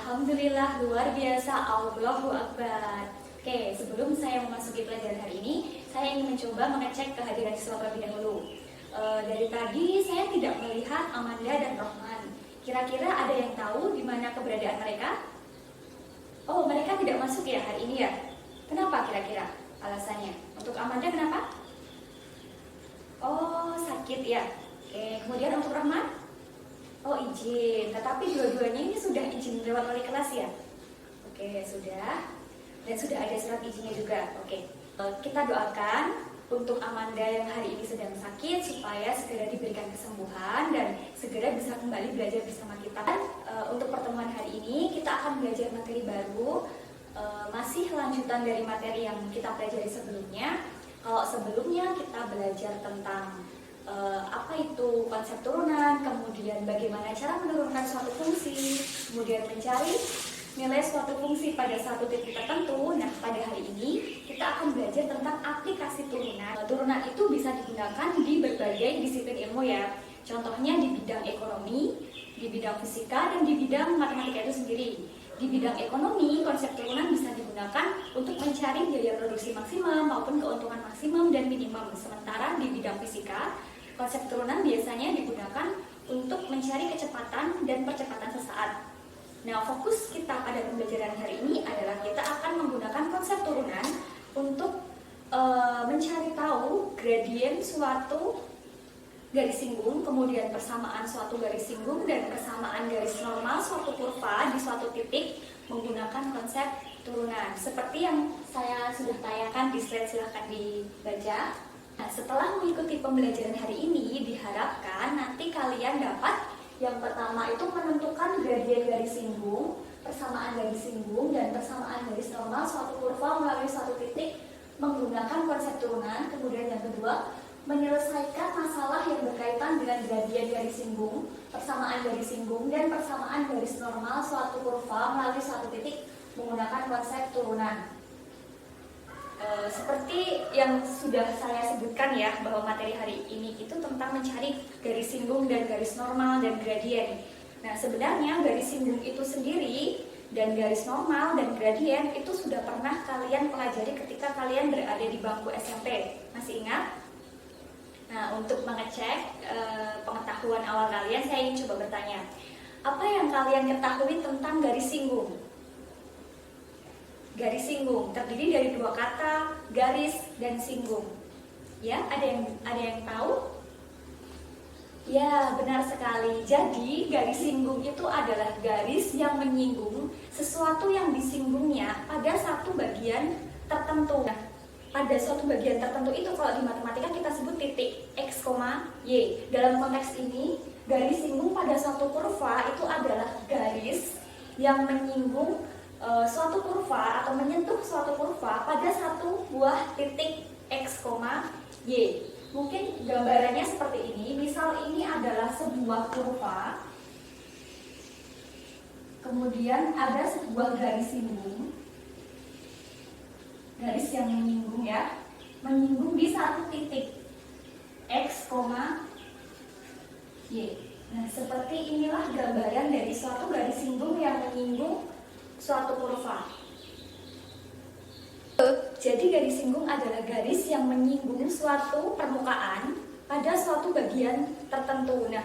Alhamdulillah, luar biasa, Allahu Akbar. Oke, sebelum saya memasuki pelajaran hari ini, saya ingin mencoba mengecek kehadiran siswa terlebih dahulu. Dari tadi saya tidak melihat Amanda dan Rohman. Kira-kira ada yang tahu di mana keberadaan mereka? Oh, mereka tidak masuk ya hari ini ya? Kenapa kira-kira alasannya? Untuk Amanda kenapa? Oh, sakit ya. Oke, kemudian untuk Rohman? Oh, izin. Tetapi dua-duanya ini sudah izin lewat wali kelas ya? Oke, sudah. Dan sudah ada surat izinnya juga. Oke. Kita doakan untuk Amanda yang hari ini sedang sakit supaya segera diberikan kesembuhan dan segera bisa kembali belajar bersama kita. Untuk pertemuan hari ini kita akan belajar materi baru, masih lanjutan dari materi yang kita pelajari sebelumnya. Kalau sebelumnya kita belajar tentang apa itu konsep turunan, kemudian bagaimana cara menurunkan suatu fungsi, kemudian mencari nilai suatu fungsi pada satu titik tertentu. Nah, pada hari ini kita akan belajar tentang aplikasi turunan. Turunan itu bisa digunakan di berbagai disiplin ilmu ya. Contohnya di bidang ekonomi, di bidang fisika, dan di bidang matematika itu sendiri. Di bidang ekonomi, konsep turunan bisa digunakan untuk mencari biaya produksi maksimum maupun keuntungan maksimum dan minimum. Sementara di bidang fisika, konsep turunan biasanya digunakan untuk mencari kecepatan dan percepatan sesaat. Nah, fokus kita pada pembelajaran hari ini adalah kita akan menggunakan konsep turunan untuk mencari tahu gradien suatu garis singgung, kemudian persamaan suatu garis singgung, dan persamaan garis normal suatu kurva di suatu titik menggunakan konsep turunan. Seperti yang saya sudah tayangkan di slide, silahkan dibaca. Nah, setelah mengikuti pembelajaran hari ini, diharapkan nanti kalian dapat yang pertama itu menentukan gradien garis singgung, persamaan garis singgung, dan persamaan garis normal suatu kurva melalui suatu titik menggunakan konsep turunan. Kemudian yang kedua, menyelesaikan masalah yang berkaitan dengan gradien garis singgung, persamaan garis singgung, dan persamaan garis normal suatu kurva melalui suatu titik menggunakan konsep turunan. Seperti yang sudah saya sebutkan ya, bahwa materi hari ini itu tentang mencari garis singgung dan garis normal dan gradien. Nah, sebenarnya garis singgung itu sendiri dan garis normal dan gradien itu sudah pernah kalian pelajari ketika kalian berada di bangku SMP. Masih ingat? Nah, untuk mengecek pengetahuan awal kalian, saya ingin coba bertanya, apa yang kalian ketahui tentang garis singgung? Garis singgung terdiri dari dua kata, garis dan singgung. Ya, ada yang tahu? Ya, benar sekali. Jadi, garis singgung itu adalah garis yang menyinggung sesuatu yang disinggungnya pada satu bagian tertentu. Nah, pada suatu bagian tertentu itu kalau di matematika kita sebut titik X, Y. Dalam konteks ini, garis singgung pada suatu kurva itu adalah garis yang menyinggung suatu kurva atau menyentuh suatu kurva pada satu buah titik X, Y. Mungkin gambarannya seperti ini. Misal ini adalah sebuah kurva, kemudian ada sebuah garis singgung, garis yang menyinggung ya, menyinggung di satu titik X, Y. Nah, seperti inilah gambaran dari suatu garis singgung yang menyinggung suatu kurva. Jadi garis singgung adalah garis yang menyinggung suatu permukaan pada suatu bagian tertentu. Nah,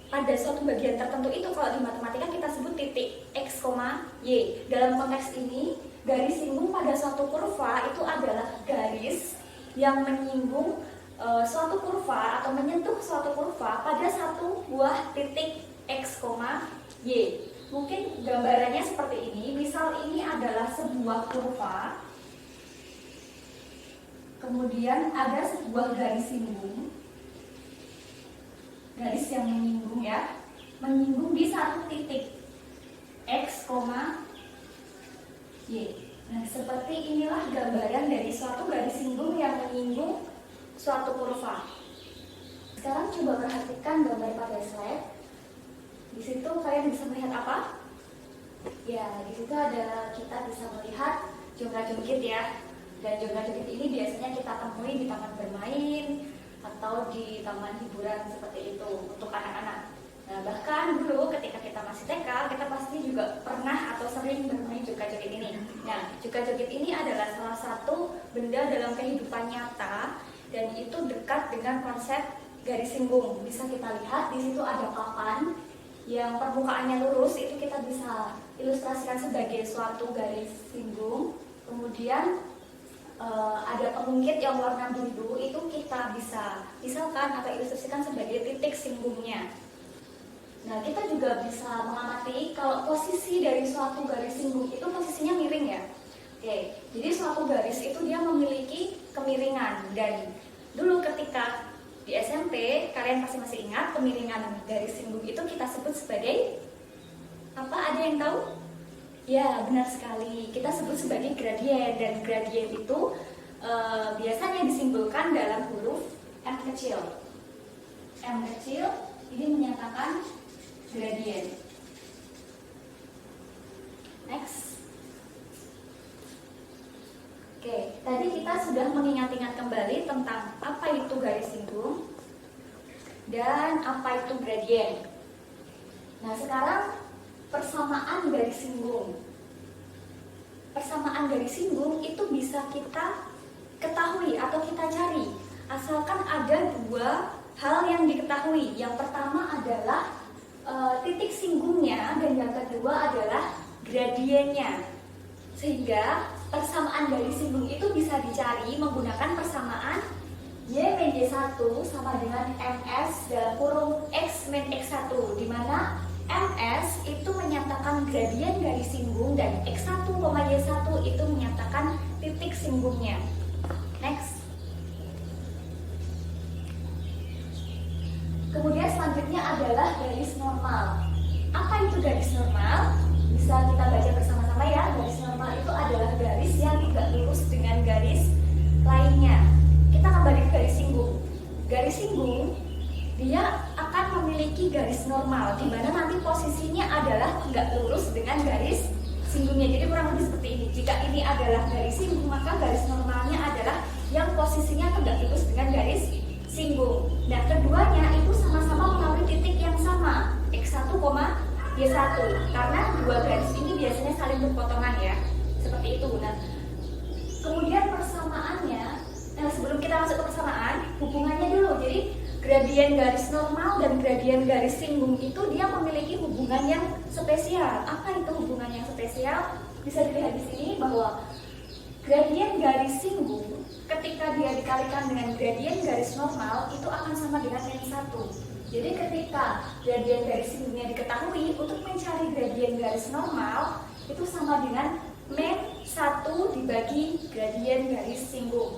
pada suatu bagian tertentu itu kalau di matematika kita sebut titik X, Y. Dalam konteks ini, garis singgung pada suatu kurva itu adalah garis yang menyinggung suatu kurva atau menyentuh suatu kurva pada satu buah titik X, Y. Mungkin gambarannya seperti ini. Misal ini adalah sebuah kurva, kemudian ada sebuah garis singgung, garis yang menyinggung ya, menyinggung di satu titik X, Y. Nah, seperti inilah gambaran dari suatu garis singgung yang menyinggung suatu kurva. Sekarang coba perhatikan gambar pada slide. Di situ kalian bisa melihat apa? Ya, di situ kita bisa melihat jonggla-jonggit ya. Dan jonggla-jonggit ini biasanya kita temui di taman bermain atau di taman hiburan seperti itu untuk anak-anak. Nah, bahkan dulu ketika kita masih TK, kita pasti juga pernah atau Joget-joget ini adalah salah satu benda dalam kehidupan nyata dan itu dekat dengan konsep garis singgung. Bisa kita lihat di situ ada papan yang permukaannya lurus, itu kita bisa ilustrasikan sebagai suatu garis singgung. Kemudian ada pengungkit yang warna biru, itu kita bisa misalkan atau ilustrasikan sebagai titik singgungnya. Nah, kita juga bisa mengamati kalau posisi dari suatu garis singgung itu posisinya miring ya. Oke, jadi suatu garis itu dia memiliki kemiringan, dan dulu ketika di SMP kalian pasti masih ingat kemiringan garis singgung itu kita sebut sebagai apa? Ada yang tahu? Ya, benar sekali. Kita sebut sebagai gradien, dan gradien itu biasanya disimbolkan dalam huruf M kecil. M kecil ini menyatakan gradien. Next. Oke, tadi kita sudah mengingat-ingat kembali tentang apa itu garis singgung dan apa itu gradien. Nah, sekarang persamaan garis singgung. Persamaan garis singgung itu bisa kita ketahui atau kita cari asalkan ada dua hal yang diketahui. Yang pertama adalah titik singgungnya, dan yang kedua adalah gradiennya. Sehingga persamaan garis singgung itu bisa dicari menggunakan persamaan Y-1 sama dengan MS dalam kurung X-X1, di mana MS itu menyatakan gradien garis singgung dan X1, Y1 itu menyatakan titik singgungnya. Next. Kemudian selanjutnya adalah garis normal. Apa itu garis normal? Bisa kita baca bersama-sama ya. Garis normal itu adalah garis yang tidak lurus dengan garis lainnya. Kita kembali ke garis singgung. Garis singgung dia akan memiliki garis normal, di mana nanti posisinya adalah tegak lurus dengan garis singgungnya. Jadi kurang lebih seperti ini. Jika ini adalah garis singgung, maka garis normalnya adalah yang posisinya tegak lurus dengan garis singgung. Nah, keduanya itu sama-sama melalui titik yang sama, X1, Y1. Karena dua garis ini biasanya saling berpotongan ya, seperti itu. Nah, kemudian persamaannya, sebelum kita masuk ke persamaan, hubungannya dulu. Jadi gradien garis normal dan gradien garis singgung itu dia memiliki hubungan yang spesial. Apa itu hubungan yang spesial? Bisa dilihat di sini bahwa gradien garis singgung ketika dia dikalikan dengan gradien garis normal itu akan sama dengan N1. Jadi ketika gradien garis singgungnya diketahui, untuk mencari gradien garis normal itu sama dengan min1 dibagi gradien garis singgung.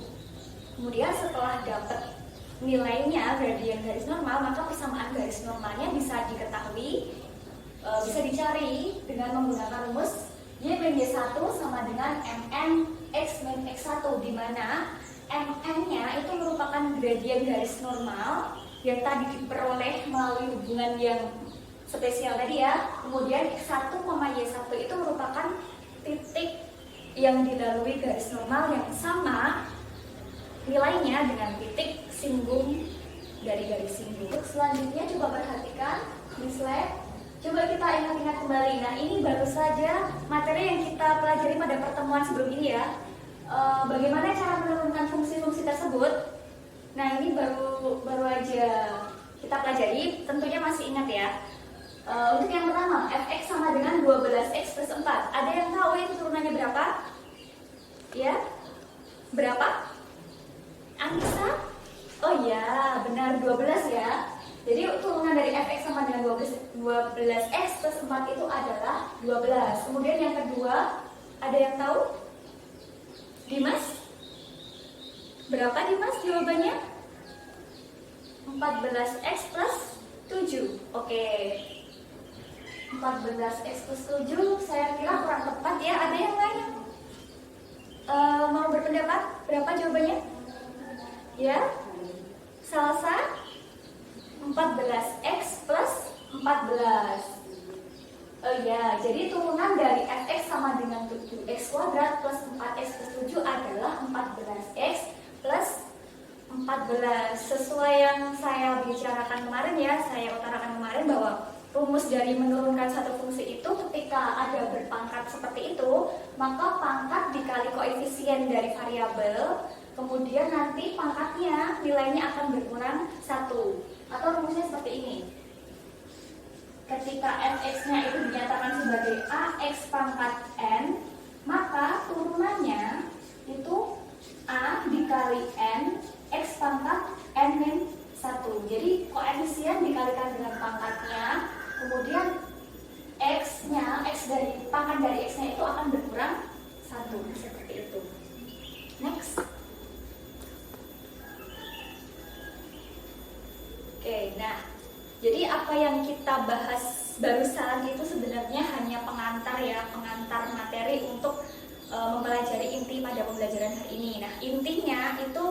Kemudian setelah dapat nilainya gradien garis normal, maka persamaan garis normalnya bisa diketahui, bisa dicari dengan menggunakan rumus Y-1 sama dengan MN X-X1, di mana MN-nya itu merupakan gradien garis normal yang tadi diperoleh melalui hubungan yang spesial tadi ya. Kemudian X1, Y1 itu merupakan titik yang dilalui garis normal yang sama nilainya dengan titik singgung dari garis singgung. Selanjutnya coba perhatikan di slide. Coba kita ingat-ingat kembali. Nah, ini baru saja materi yang kita pelajari pada pertemuan sebelum ini ya. Bagaimana cara menurunkan fungsi-fungsi tersebut? Nah, ini baru aja kita pelajari. Tentunya masih ingat ya. Untuk yang pertama, fx sama dengan 12x plus 4. Ada yang tahu itu turunannya berapa? Ya? Berapa? Anissa? Oh ya, benar 12 ya. Jadi turunan dari fx sama dengan 12x plus 4 itu adalah 12. Kemudian yang kedua, ada yang tahu? Dimas? Berapa Dimas jawabannya? 14x plus 7. Oke. 14x plus 7 saya kira kurang tepat ya. Ada yang lain? Mau berpendapat? Berapa jawabannya? Ya? Salsa? 14x plus 14. Oh ya, jadi turunan dari fx sama dengan 7x kuadrat plus 4x plus 7 adalah 14x plus 14. Sesuai yang saya bicarakan kemarin ya, saya utarakan kemarin bahwa rumus dari menurunkan satu fungsi itu ketika ada berpangkat pangkat seperti itu, maka pangkat dikali koefisien dari variabel, kemudian nanti pangkatnya nilainya akan berkurang 1. Atau rumusnya seperti ini. Ketika fx-nya itu dinyatakan sebagai ax pangkat n, maka turunannya itu a dikali n x pangkat n min 1. Jadi koefisien dikalikan dengan pangkatnya, kemudian x-nya, dari pangkat dari x-nya itu akan berkurang 1, seperti itu. Next. Oke, nah, jadi apa yang kita bahas barusan itu sebenarnya hanya pengantar ya, pengantar materi untuk mempelajari inti pada pembelajaran hari ini. Nah, intinya itu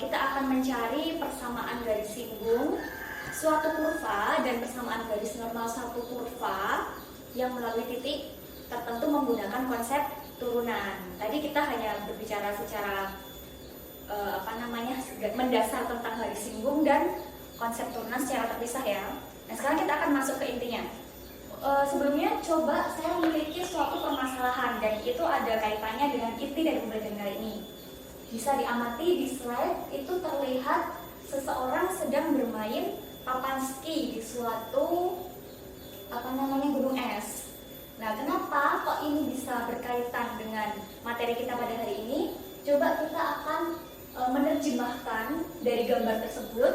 kita akan mencari persamaan garis singgung suatu kurva dan persamaan garis normal suatu kurva yang melalui titik tertentu menggunakan konsep turunan. Tadi kita hanya berbicara secara mendasar tentang garis singgung dan konsep turunan secara terpisah ya. Nah, sekarang kita akan masuk ke intinya. Sebelumnya coba saya memiliki suatu permasalahan dan itu ada kaitannya dengan inti dari pembelajaran kali ini. Bisa diamati di slide itu terlihat seseorang sedang bermain papan ski di suatu gunung es. Nah, kenapa kok ini bisa berkaitan dengan materi kita pada hari ini? Coba kita akan menerjemahkan dari gambar tersebut,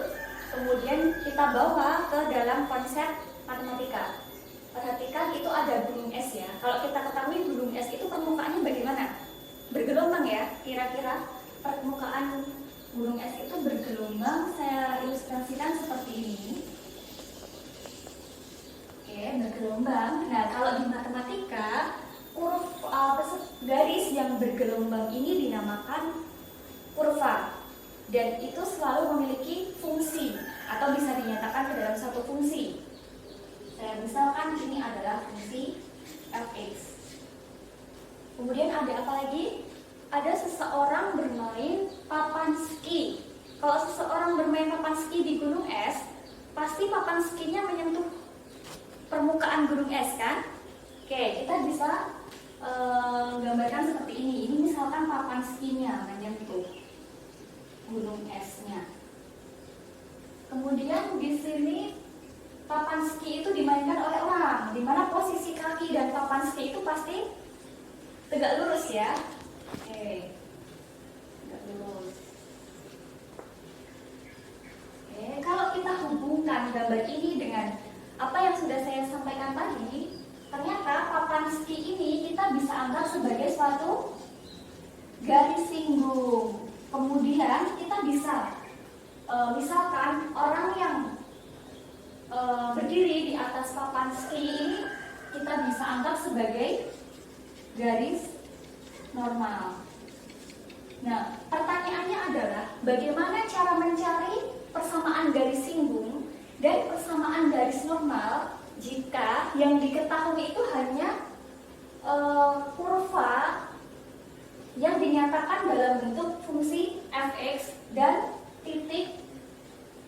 kemudian kita bawa ke dalam konsep matematika. Perhatikan itu ada gunung es ya. Kalau kita ketahui gunung es itu permukaannya bagaimana? Bergelombang ya, kira-kira permukaan gunung es itu bergelombang. Saya ilustrasikan seperti ini. Oke, bergelombang. Nah, kalau di matematika, garis yang bergelombang ini dinamakan kurva. Dan itu selalu memiliki fungsi atau bisa dinyatakan ke dalam satu fungsi. Saya misalkan ini adalah fungsi fx. Kemudian ada apa lagi? Ada seseorang bermain papan ski. Kalau seseorang bermain papan ski di gunung es, pasti papan skinya menyentuh permukaan gunung es kan? Oke, kita bisa gambarkan seperti ini. Ini misalkan papan skinya menyentuh gunung esnya. Kemudian di sini papan ski itu dimainkan oleh orang, di mana posisi kaki dan papan ski itu pasti tegak lurus ya. Oke, tegak lurus. Oke, kalau kita hubungkan gambar ini dengan apa yang sudah saya sampaikan tadi, ternyata papan ski ini kita bisa anggap sebagai suatu garis singgung. Kemudian kita bisa misalkan orang yang berdiri di atas papan ski ini kita bisa anggap sebagai garis normal. Nah, pertanyaannya adalah bagaimana cara mencari persamaan garis singgung dan persamaan garis normal jika yang diketahui itu hanya kurva yang dinyatakan dalam bentuk fungsi fx dan titik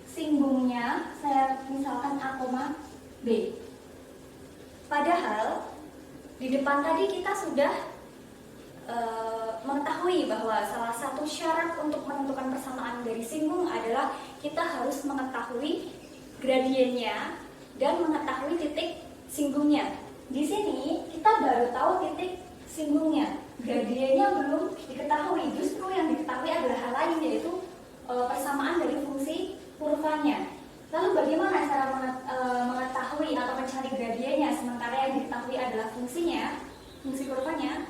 singgungnya saya misalkan a, b. Padahal di depan tadi kita sudah mengetahui bahwa salah satu syarat untuk menentukan persamaan garis singgung adalah kita harus mengetahui gradiennya dan mengetahui titik singgungnya. Di sini kita baru tahu titik singgungnya, gradiennya belum diketahui. Justru yang diketahui adalah hal lain, yaitu persamaan dari fungsi kurvanya. Lalu bagaimana cara mengetahui atau mencari gradiennya sementara yang diketahui adalah fungsinya, fungsi kurvanya?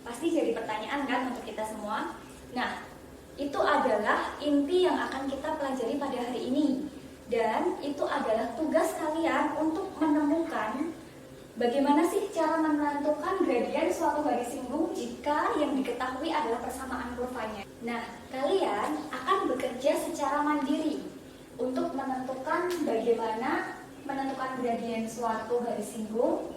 Pasti jadi pertanyaan kan untuk kita semua. Nah, itu adalah inti yang akan kita pelajari pada hari ini. Dan itu adalah tugas kalian untuk menemukan bagaimana sih cara menentukan gradien suatu garis singgung jika yang diketahui adalah persamaan kurvanya. Nah, kalian akan bekerja secara mandiri untuk menentukan bagaimana menentukan gradien suatu garis singgung,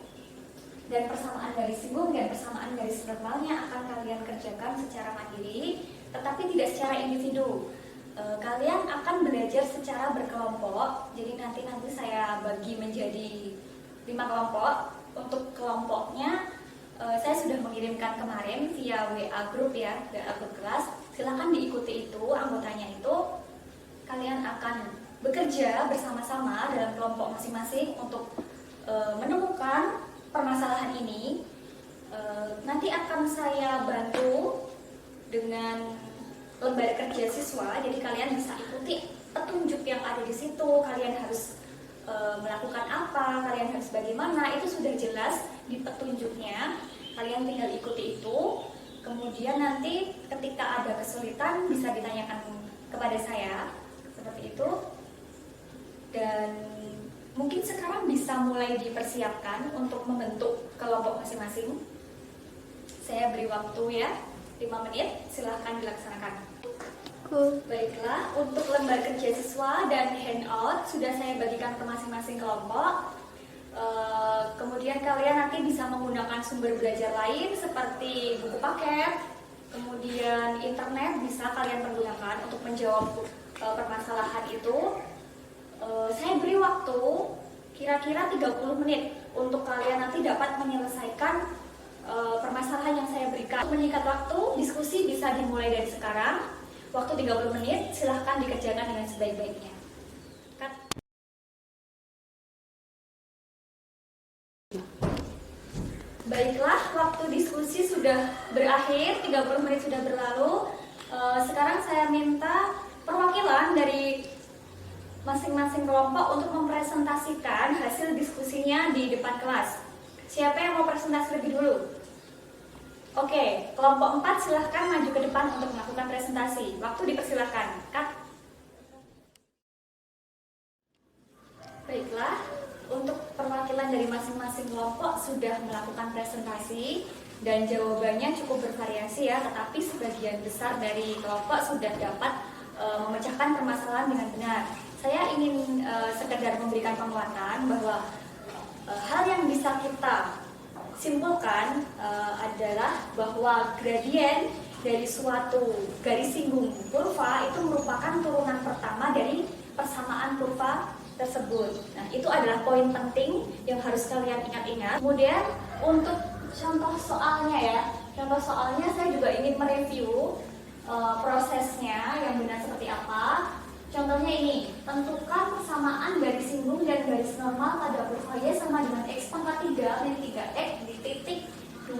dan persamaan garis singgung dan persamaan garis normalnya akan kalian kerjakan secara mandiri, tetapi tidak secara individu. Kalian akan belajar secara berkelompok. Jadi nanti saya bagi menjadi 5 kelompok. Untuk kelompok bagikan kemarin via WA group ya, WA group kelas. Silahkan diikuti itu, anggotanya itu. Kalian akan bekerja bersama-sama dalam kelompok masing-masing untuk menemukan permasalahan ini. Nanti akan saya bantu dengan lembar kerja siswa, jadi kalian bisa ikuti petunjuk yang ada di situ. Kalian harus melakukan apa, kalian harus bagaimana, itu sudah jelas di petunjuknya. Kalian tinggal ikuti itu. Kemudian nanti ketika ada kesulitan bisa ditanyakan kepada saya, seperti itu. Dan mungkin sekarang bisa mulai dipersiapkan untuk membentuk kelompok masing-masing. Saya beri waktu ya, 5 menit, silahkan dilaksanakan. Baiklah, untuk lembar kerja siswa dan handout sudah saya bagikan ke masing-masing kelompok. Kemudian kalian nanti bisa menggunakan sumber belajar lain seperti buku paket, kemudian internet bisa kalian pergunakan untuk menjawab permasalahan itu. Saya beri waktu kira-kira 30 menit untuk kalian nanti dapat menyelesaikan permasalahan yang saya berikan. Untuk menyingkat waktu, diskusi bisa dimulai dari sekarang. Waktu 30 menit, silahkan dikerjakan dengan sebaik-baiknya. Baiklah, waktu diskusi sudah berakhir, 30 menit sudah berlalu. Sekarang saya minta perwakilan dari masing-masing kelompok untuk mempresentasikan hasil diskusinya di depan kelas. Siapa yang mau presentasi lebih dulu? Oke, kelompok 4 silahkan maju ke depan untuk melakukan presentasi. Waktu dipersilahkan. Cut. Baiklah, untuk perwakilan dari masing-masing kelompok sudah melakukan presentasi dan jawabannya cukup bervariasi ya, tetapi sebagian besar dari kelompok sudah dapat memecahkan permasalahan dengan benar. Saya ingin sekedar memberikan penguatan bahwa hal yang bisa kita simpulkan adalah bahwa gradien dari suatu garis singgung kurva itu merupakan turunan pertama dari persamaan kurva tersebut. Nah, itu adalah poin penting yang harus kalian ingat-ingat. Kemudian untuk contoh soalnya ya, contoh soalnya saya juga ingin mereview prosesnya yang benar seperti apa. Contohnya ini, tentukan persamaan garis singgung dan garis normal pada kurva Y sama dengan X pangkat 3 min 3X di titik 2,3.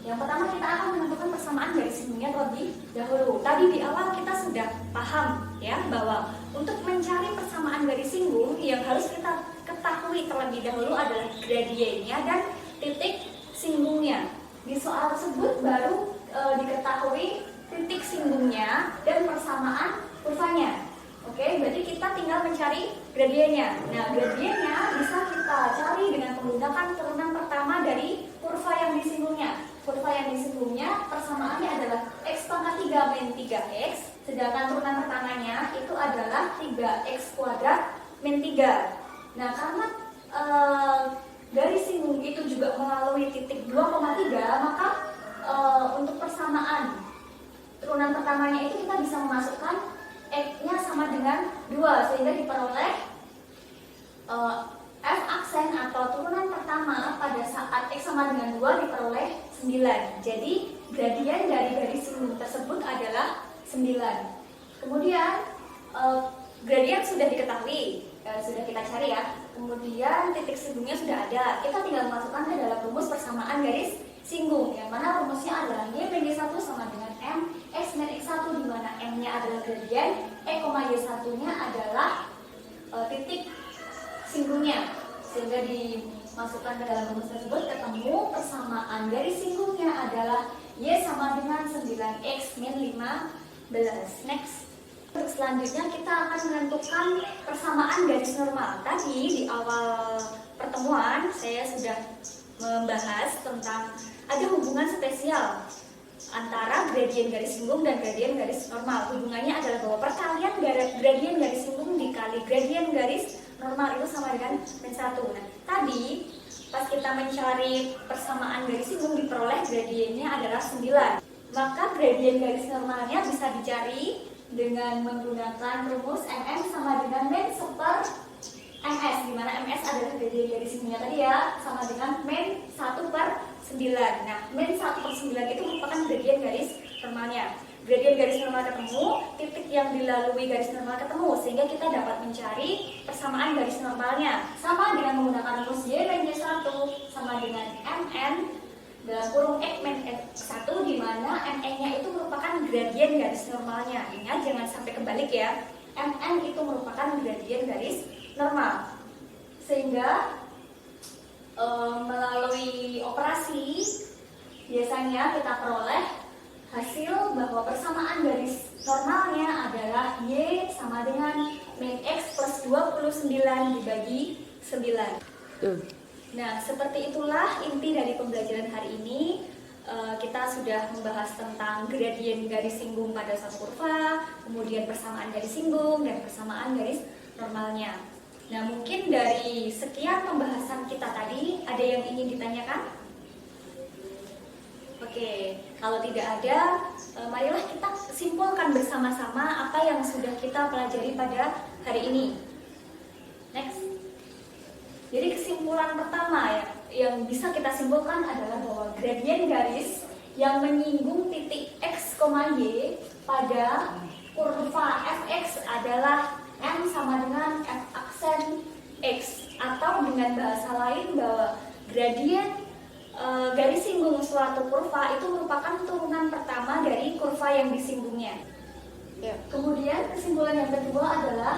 Yang pertama kita akan menentukan persamaan garis singgungnya terlebih dahulu. Tadi di awal kita sudah paham ya bahwa untuk mencari persamaan garis singgung yang harus kita ketahui terlebih dahulu adalah gradiennya dan titik singgungnya. Di soal tersebut baru diketahui titik singgungnya dan persamaan kurvanya. Oke, berarti kita tinggal mencari gradiennya. Nah, gradiennya bisa kita cari dengan menggunakan turunan pertama dari kurva yang disinggungnya. Kurva yang disinggungnya persamaannya adalah X pangkat 3 min 3X, sedangkan turunan pertamanya itu adalah 3X kuadrat min 3. Nah, karena garis singgung itu juga melalui titik 2,3, maka untuk persamaan turunan pertamanya itu kita bisa memasukkan X-nya sama dengan 2 sehingga diperoleh F aksen atau turunan pertama pada saat X sama dengan 2 diperoleh 9. Jadi gradien dari garis singgung tersebut adalah 9. Kemudian gradien sudah diketahui, sudah kita cari ya. Kemudian titik singgungnya sudah ada. Kita tinggal masukkan ke dalam rumus persamaan garis singgung, yang mana rumusnya adalah Y min Y1 sama dengan M X min X1, di mana M-nya adalah gradien, Y1-nya adalah titik singgungnya, sehingga dimasukkan ke dalam rumus tersebut ketemu persamaan garis singgungnya adalah Y sama dengan 9X min 15. Next. Selanjutnya kita akan menentukan persamaan garis normal. Tadi di awal pertemuan saya sudah membahas tentang ada hubungan spesial antara gradien garis singgung dan gradien garis normal. Hubungannya adalah bahwa perkalian gradien garis singgung dikali gradien garis normal itu sama dengan min 1. Nah, tadi pas kita mencari persamaan garis singgung diperoleh gradiennya adalah 9. Maka gradien garis normalnya bisa dicari dengan menggunakan rumus MM sama dengan min 1 MS, di mana MS adalah gradien garis singgungnya tadi ya, sama dengan min 1/9. Nah, min 1/9 itu merupakan gradien garis normalnya. Gradien garis normal ketemu, titik yang dilalui garis normal ketemu, sehingga kita dapat mencari persamaan garis normalnya. Sama dengan menggunakan rumus Y min Y1 sama dengan Mn dalam kurung X min X1, di mana Mn-nya itu merupakan gradien garis normalnya. Ingat, jangan sampai kebalik ya. Mn itu merupakan gradien garis normal. Sehingga melalui operasi biasanya kita peroleh hasil bahwa persamaan garis normalnya adalah Y sama dengan min X plus 29 dibagi 9. Nah, seperti itulah inti dari pembelajaran hari ini. Kita sudah membahas tentang gradien garis singgung pada suatu kurva, kemudian persamaan garis singgung, dan persamaan garis normalnya. Nah, mungkin dari sekian pembahasan kita tadi, ada yang ingin ditanyakan? Oke, kalau tidak ada, marilah kita simpulkan bersama-sama apa yang sudah kita pelajari pada hari ini. Next. Jadi kesimpulan pertama yang bisa kita simpulkan adalah bahwa gradien garis yang menyinggung titik X, Y pada kurva fx adalah M sama dengan F aksen X, atau dengan bahasa lain bahwa gradien garis singgung suatu kurva itu merupakan turunan pertama dari kurva yang disinggungnya. Kemudian kesimpulan yang kedua adalah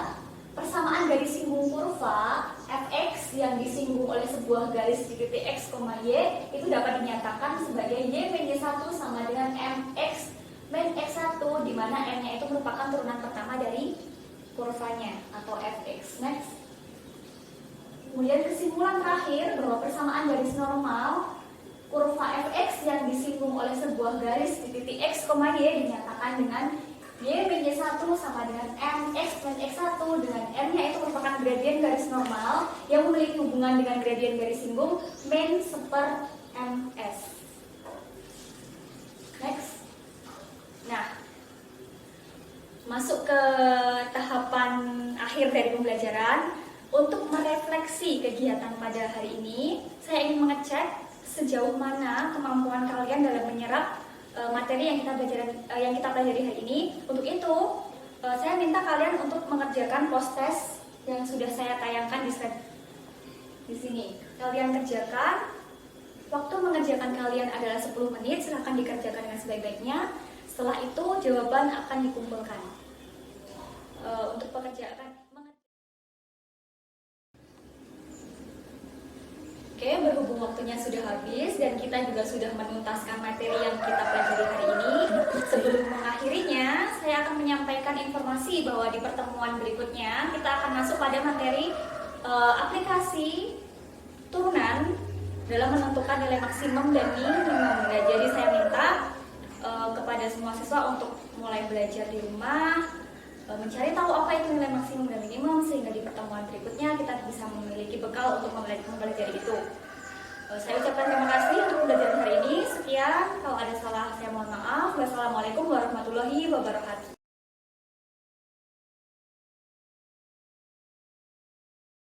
persamaan garis singgung kurva fx yang disinggung oleh sebuah garis di titik X, Y itu dapat dinyatakan sebagai Y min Y1 sama dengan Mx min X1, di mana M-nya itu merupakan turunan pertama dari kurvanya atau fx. Next. Kemudian kesimpulan terakhir bahwa persamaan garis normal kurva fx yang disinggung oleh sebuah garis di titik X, Y dinyatakan dengan Y min Y1 sama dengan Mx min X1, dengan M-nya itu merupakan gradien garis normal yang memiliki hubungan dengan gradien garis singgung min seper Ms. Next. Nah, masuk ke tahapan akhir dari pembelajaran. Untuk merefleksi kegiatan pada hari ini, saya ingin mengecek sejauh mana kemampuan kalian dalam menyerap materi yang kita pelajari hari ini. Untuk itu, saya minta kalian untuk mengerjakan post-test yang sudah saya tayangkan di slide di sini. Kalian kerjakan. Waktu mengerjakan kalian adalah 10 menit. Silahkan dikerjakan dengan sebaik-baiknya. Setelah itu, jawaban akan dikumpulkan. Untuk pekerjaan. Oke, berhubung waktunya sudah habis dan kita juga sudah menuntaskan materi yang kita pelajari hari ini. Sebelum mengakhirinya, saya akan menyampaikan informasi bahwa di pertemuan berikutnya kita akan masuk pada materi aplikasi turunan dalam menentukan nilai maksimum dan minimum. Nah, jadi saya minta kepada semua siswa untuk mulai belajar di rumah, mencari tahu apa itu nilai maksimum dan minimum, sehingga di pertemuan berikutnya kita bisa memiliki bekal untuk mempelajari itu. Saya ucapkan terima kasih untuk pembelajaran hari ini. Sekian, kalau ada salah saya mohon maaf. Wassalamualaikum warahmatullahi wabarakatuh.